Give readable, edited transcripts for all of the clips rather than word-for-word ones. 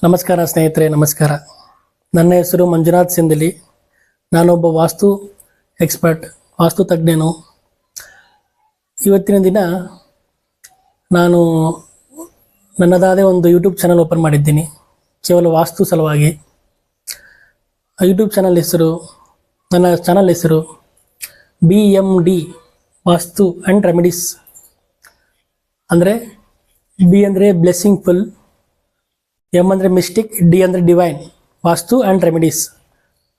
ನಮಸ್ಕಾರ ಸ್ನೇಹಿತರೆ, ನಮಸ್ಕಾರ. ನನ್ನ ಹೆಸರು ಮಂಜುನಾಥ್ ಸಿಂಧಲಿ. ನಾನೊಬ್ಬ ವಾಸ್ತು ಎಕ್ಸ್ಪರ್ಟ್, ವಾಸ್ತು ತಜ್ಞನು. ಇವತ್ತಿನ ದಿನ ನಾನು ನನ್ನದಾದ ಒಂದು ಯೂಟ್ಯೂಬ್ ಚಾನಲ್ ಓಪನ್ ಮಾಡಿದ್ದೀನಿ, ಕೇವಲ ವಾಸ್ತು ಸಲುವಾಗಿ. ಯೂಟ್ಯೂಬ್ ನನ್ನ ಚಾನಲ್ ಹೆಸರು BMD ವಾಸ್ತು ಆ್ಯಂಡ್ ರೆಮಿಡೀಸ್. ಅಂದರೆ ಬಿ ಅಂದರೆ ಬ್ಲೆಸ್ಸಿಂಗ್ಫುಲ್, ಎಮ್ ಅಂದರೆ ಮಿಸ್ಟಿಕ್, ಡಿ ಅಂದರೆ ಡಿವೈನ್, ವಾಸ್ತು ಆ್ಯಂಡ್ ರೆಮಿಡೀಸ್.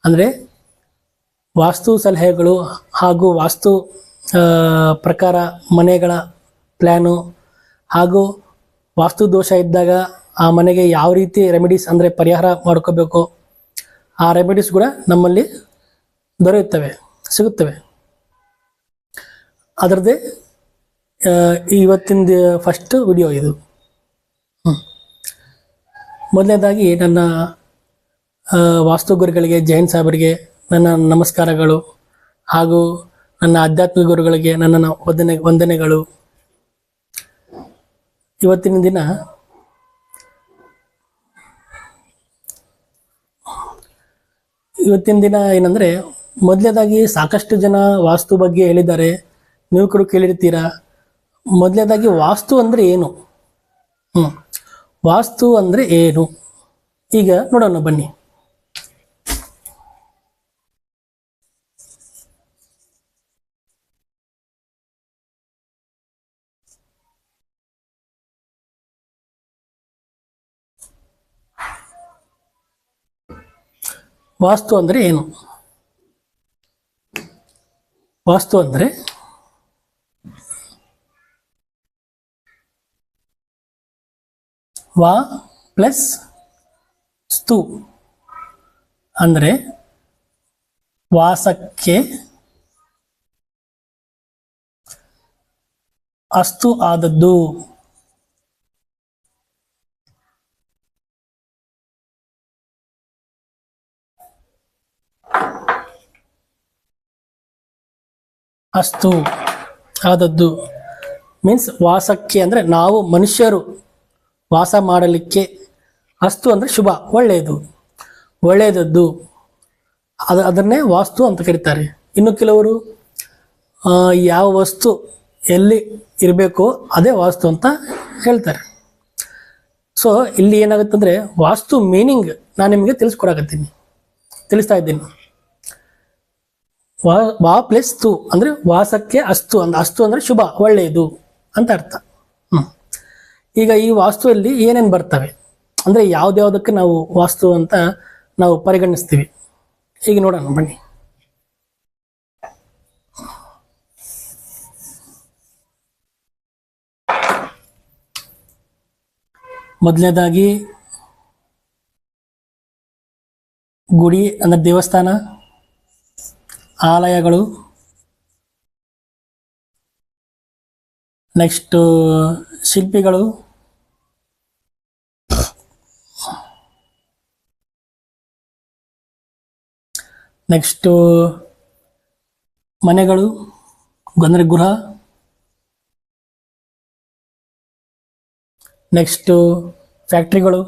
ಅಂದರೆ ವಾಸ್ತು ಸಲಹೆಗಳು ಹಾಗೂ ವಾಸ್ತು ಪ್ರಕಾರ ಮನೆಗಳ ಪ್ಲ್ಯಾನು ಹಾಗೂ ವಾಸ್ತು ದೋಷ ಇದ್ದಾಗ ಆ ಮನೆಗೆ ಯಾವ ರೀತಿ ರೆಮಿಡೀಸ್ ಅಂದರೆ ಪರಿಹಾರ ಮಾಡ್ಕೋಬೇಕು, ಆ ರೆಮಿಡೀಸ್ ಕೂಡ ನಮ್ಮಲ್ಲಿ ಸಿಗುತ್ತವೆ. ಅದರದ್ದೇ ಇವತ್ತಿನ ಫಸ್ಟ್ ವಿಡಿಯೋ ಇದು. ಮೊದಲನೇದಾಗಿ ನನ್ನ ವಾಸ್ತು ಗುರುಗಳಿಗೆ, ಜೈನ್ ಸಾಹೇಬರಿಗೆ ನನ್ನ ನಮಸ್ಕಾರಗಳು, ಹಾಗೂ ನನ್ನ ಆಧ್ಯಾತ್ಮಿಕ ಗುರುಗಳಿಗೆ ನನ್ನ ವಂದನೆಗಳು. ಇವತ್ತಿನ ದಿನ ಏನಂದರೆ, ಮೊದಲನೇದಾಗಿ ಸಾಕಷ್ಟು ಜನ ವಾಸ್ತು ಬಗ್ಗೆ ಹೇಳಿದ್ದಾರೆ, ನೀವು ಕೂಡ ಕೇಳಿರ್ತೀರ. ಮೊದಲನೇದಾಗಿ ವಾಸ್ತು ಅಂದರೆ ಏನು? ವಾಸ್ತು ಅಂದರೆ ಏನು ಈಗ ನೋಡೋಣ ಬನ್ನಿ. ವಾಸ್ತು ಅಂದರೆ ಏನು? ವಾಸ್ತು ಅಂದರೆ ವಾ ಪ್ಲಸ್ ಸ್ತು ಅಂದರೆ ವಾಸಕ್ಕೆ ಅಸ್ತು ಆದದ್ದು. ಅಸ್ತು ಆದದ್ದು ಮೀನ್ಸ್ ವಾಸಕ್ಕೆ ಅಂದರೆ ನಾವು ಮನುಷ್ಯರು ವಾಸ ಮಾಡಲಿಕ್ಕೆ. ಅಸ್ತು ಅಂದರೆ ಶುಭ, ಒಳ್ಳೆಯದದ್ದು, ಅದನ್ನೇ ವಾಸ್ತು ಅಂತ ಕರೀತಾರೆ. ಇನ್ನು ಕೆಲವರು ಯಾವ ವಸ್ತು ಎಲ್ಲಿ ಇರಬೇಕೋ ಅದೇ ವಾಸ್ತು ಅಂತ ಹೇಳ್ತಾರೆ. ಸೊ ಇಲ್ಲಿ ಏನಾಗುತ್ತಂದರೆ, ವಾಸ್ತು ಮೀನಿಂಗ್ ನಾನು ನಿಮಗೆ ತಿಳಿಸ್ತಾ ಇದ್ದೀನಿ. ವಾ ಪ್ಲಸ್ ತು ಅಂದರೆ ವಾಸಕ್ಕೆ ಅಸ್ತು, ಅಸ್ತು ಅಂದರೆ ಶುಭ, ಒಳ್ಳೆಯದು ಅಂತ ಅರ್ಥ. ಈಗ ಈ ವಾಸ್ತುವಲ್ಲಿ ಏನೇನು ಬರ್ತವೆ ಅಂದರೆ ಯಾವುದ್ಯಾವುದಕ್ಕೆ ನಾವು ವಾಸ್ತು ಅಂತ ನಾವು ಪರಿಗಣಿಸ್ತೀವಿ, ಈಗ ನೋಡೋಣ ಬನ್ನಿ. ಮೊದಲನೇದಾಗಿ ಗುಡಿ ಅಂದರೆ ದೇವಸ್ಥಾನ, ಆಲಯಗಳು. ನೆಕ್ಸ್ಟು ಶಿಲ್ಪಿಗಳು, ನೆಕ್ಸ್ಟು ಮನೆಗಳು ಅಂದರೆ ಗೃಹ, ನೆಕ್ಸ್ಟು ಫ್ಯಾಕ್ಟ್ರಿಗಳು,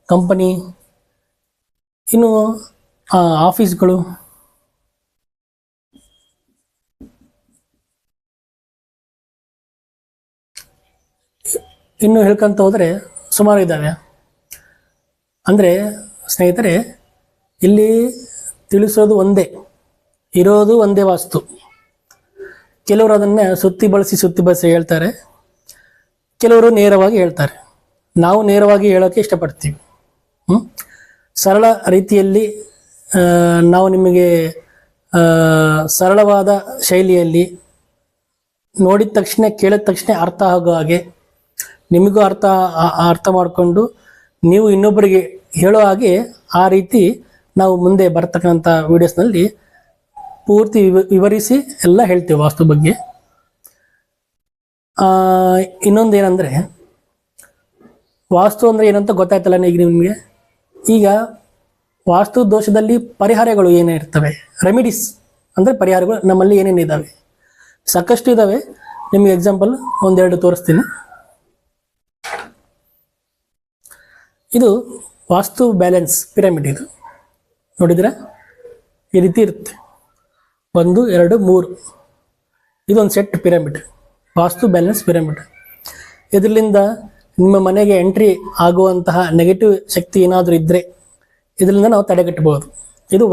ಕಂಪನಿ, ಇನ್ನು ಆಫೀಸ್ಗಳು, ಇನ್ನು ಹೇಳ್ಕೊಂತ ಹೋದರೆ ಸುಮಾರು ಇದ್ದಾವೆ. ಅಂದರೆ ಸ್ನೇಹಿತರೆ, ಇಲ್ಲಿ ತಿಳಿಸೋದು ಇರೋದು ಒಂದೇ ವಾಸ್ತು. ಕೆಲವರು ಅದನ್ನು ಸುತ್ತಿ ಬಳಸಿ ಹೇಳ್ತಾರೆ, ಕೆಲವರು ನೇರವಾಗಿ ಹೇಳ್ತಾರೆ. ನಾವು ನೇರವಾಗಿ ಹೇಳೋಕ್ಕೆ ಇಷ್ಟಪಡ್ತೀವಿ. ಸರಳ ರೀತಿಯಲ್ಲಿ ನಾವು ನಿಮಗೆ ಸರಳವಾದ ಶೈಲಿಯಲ್ಲಿ ನೋಡಿದ ತಕ್ಷಣ, ಕೇಳಿದ ತಕ್ಷಣ ಅರ್ಥ ಆಗೋ ಹಾಗೆ, ನಿಮಗೂ ಅರ್ಥ ಮಾಡಿಕೊಂಡು ನೀವು ಇನ್ನೊಬ್ಬರಿಗೆ ಹೇಳೋ ಹಾಗೆ ಆ ರೀತಿ ನಾವು ಮುಂದೆ ಬರ್ತಕ್ಕಂಥ ವಿಡಿಯೋಸ್ನಲ್ಲಿ ಪೂರ್ತಿ ವಿವರಿಸಿ ಎಲ್ಲ ಹೇಳ್ತೀವಿ ವಾಸ್ತು ಬಗ್ಗೆ. ಇನ್ನೊಂದೇನೆಂದರೆ, ವಾಸ್ತು ಅಂದರೆ ಏನಂತ ಗೊತ್ತಾಯ್ತಲ್ಲ ಈಗ ನಿಮಗೆ. ಈಗ ವಾಸ್ತು ದೋಷದಲ್ಲಿ ಪರಿಹಾರಗಳು ಏನೇ ಇರ್ತವೆ, ರೆಮಿಡೀಸ್ ಅಂದರೆ ಪರಿಹಾರಗಳು ನಮ್ಮಲ್ಲಿ ಏನೇನಿದ್ದಾವೆ, ಸಾಕಷ್ಟು ಇದ್ದಾವೆ. ನಿಮಗೆ ಎಕ್ಸಾಂಪಲ್ ಒಂದೆರಡು ತೋರಿಸ್ತೀನಿ. ಇದು ವಾಸ್ತು ಬ್ಯಾಲೆನ್ಸ್ ಪಿರಮಿಡ್. ಇದು ನೋಡಿದ್ರೆ ಈ ರೀತಿ ಇರುತ್ತೆ, 1 2 3. ಇದೊಂದು ಸೆಟ್ ಪಿರಮಿಡ್, ವಾಸ್ತು ಬ್ಯಾಲೆನ್ಸ್ ಪಿರಮಿಡ್. ಇದರಿಂದ ನಿಮ್ಮ ಮನೆಗೆ ಎಂಟ್ರಿ ಆಗುವಂತಹ ನೆಗೆಟಿವ್ ಶಕ್ತಿ ಏನಾದರೂ ಇದ್ದರೆ ಇದರಿಂದ ನಾವು ತಡೆಗಟ್ಟಬಹುದು. ಇದು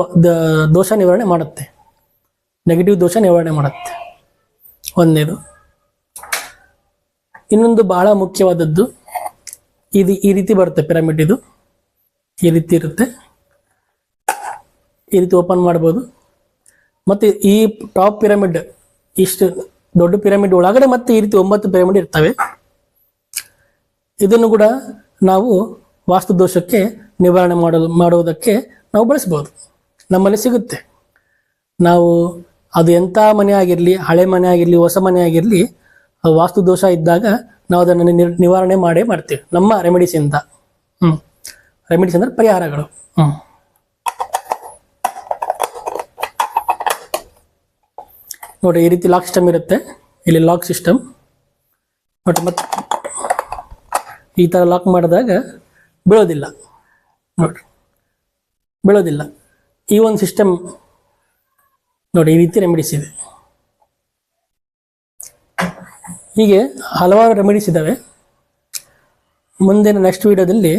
ದೋಷ ನಿವಾರಣೆ ಮಾಡುತ್ತೆ, ನೆಗೆಟಿವ್ ದೋಷ ನಿವಾರಣೆ ಮಾಡುತ್ತೆ. ಒಂದನೇದು. ಇನ್ನೊಂದು ಬಹಳ ಮುಖ್ಯವಾದದ್ದು, ಇದು ಈ ರೀತಿ ಬರುತ್ತೆ ಪಿರಮಿಡ್. ಇದು ಈ ರೀತಿ ಇರುತ್ತೆ, ಈ ರೀತಿ ಓಪನ್ ಮಾಡ್ಬೋದು. ಮತ್ತು ಈ ಟಾಪ್ ಪಿರಮಿಡ್, ಇಷ್ಟು ದೊಡ್ಡ ಪಿರಮಿಡ್ ಒಳಗಡೆ ಮತ್ತೆ ಈ ರೀತಿ 9 ಪಿರಮಿಡ್ ಇರ್ತವೆ. ಇದನ್ನು ಕೂಡ ನಾವು ವಾಸ್ತು ದೋಷಕ್ಕೆ ನಿವಾರಣೆ ಮಾಡುವುದಕ್ಕೆ ನಾವು ಬಳಸ್ಬೋದು. ನಮ್ಮಲ್ಲಿ ಸಿಗುತ್ತೆ. ನಾವು ಅದು ಎಂಥ ಮನೆ ಆಗಿರಲಿ, ಹಳೆ ಮನೆ ಆಗಿರಲಿ, ಹೊಸ ಮನೆ ಆಗಿರಲಿ, ವಾಸ್ತು ದೋಷ ಇದ್ದಾಗ ನಾವು ಅದನ್ನು ನಿವಾರಣೆ ಮಾಡ್ತೀವಿ ನಮ್ಮ ರೆಮಿಡೀಸಿಂದ. ರೆಮಿಡೀಸ್ ಅಂದರೆ ಪರಿಹಾರಗಳು. ನೋಡಿ, ಈ ರೀತಿ ಲಾಕ್ ಸಿಸ್ಟಮ್ ಇರುತ್ತೆ. ಇಲ್ಲಿ ಲಾಕ್ ಸಿಸ್ಟಮ್ ನೋಡಿ, ಮತ್ತೆ ಈ ಥರ ಲಾಕ್ ಮಾಡಿದಾಗ ಬೀಳೋದಿಲ್ಲ. ನೋಡಿ, ಬೀಳೋದಿಲ್ಲ. ಈ ಒಂದು ಸಿಸ್ಟಮ್ ನೋಡಿ, ಈ ರೀತಿ ರೆಮಿಡೀಸ್ ಇದೆ. ಹೀಗೆ ಹಲವಾರು ರೆಮಿಡೀಸ್ ಇದ್ದಾವೆ. ಮುಂದಿನ ನೆಕ್ಸ್ಟ್ ವಿಡಿಯೋದಲ್ಲಿ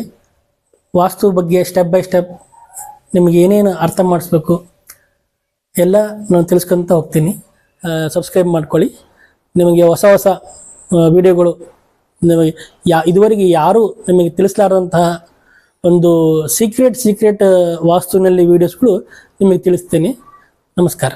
ವಾಸ್ತು ಬಗ್ಗೆ ಸ್ಟೆಪ್ ಬೈ ಸ್ಟೆಪ್ ನಿಮಗೆ ಏನೇನು ಅರ್ಥ ಮಾಡಿಸ್ಬೇಕು ಎಲ್ಲ ನಾನು ತಿಳಿಸ್ಕೊತ ಹೋಗ್ತೀನಿ. ಸಬ್ಸ್ಕ್ರೈಬ್ ಮಾಡ್ಕೊಳ್ಳಿ. ನಿಮಗೆ ಹೊಸ ಹೊಸ ವಿಡಿಯೋಗಳು, ನಿಮಗೆ ಇದುವರೆಗೆ ಯಾರೂ ನಿಮಗೆ ತಿಳಿಸಲಾರದಂತಹ ಒಂದು ಸೀಕ್ರೆಟ್ ವಾಸ್ತುವಿನಲ್ಲಿ ವಿಡಿಯೋಸ್ಗಳು ನಿಮಗೆ ತಿಳಿಸ್ತೀನಿ. ನಮಸ್ಕಾರ.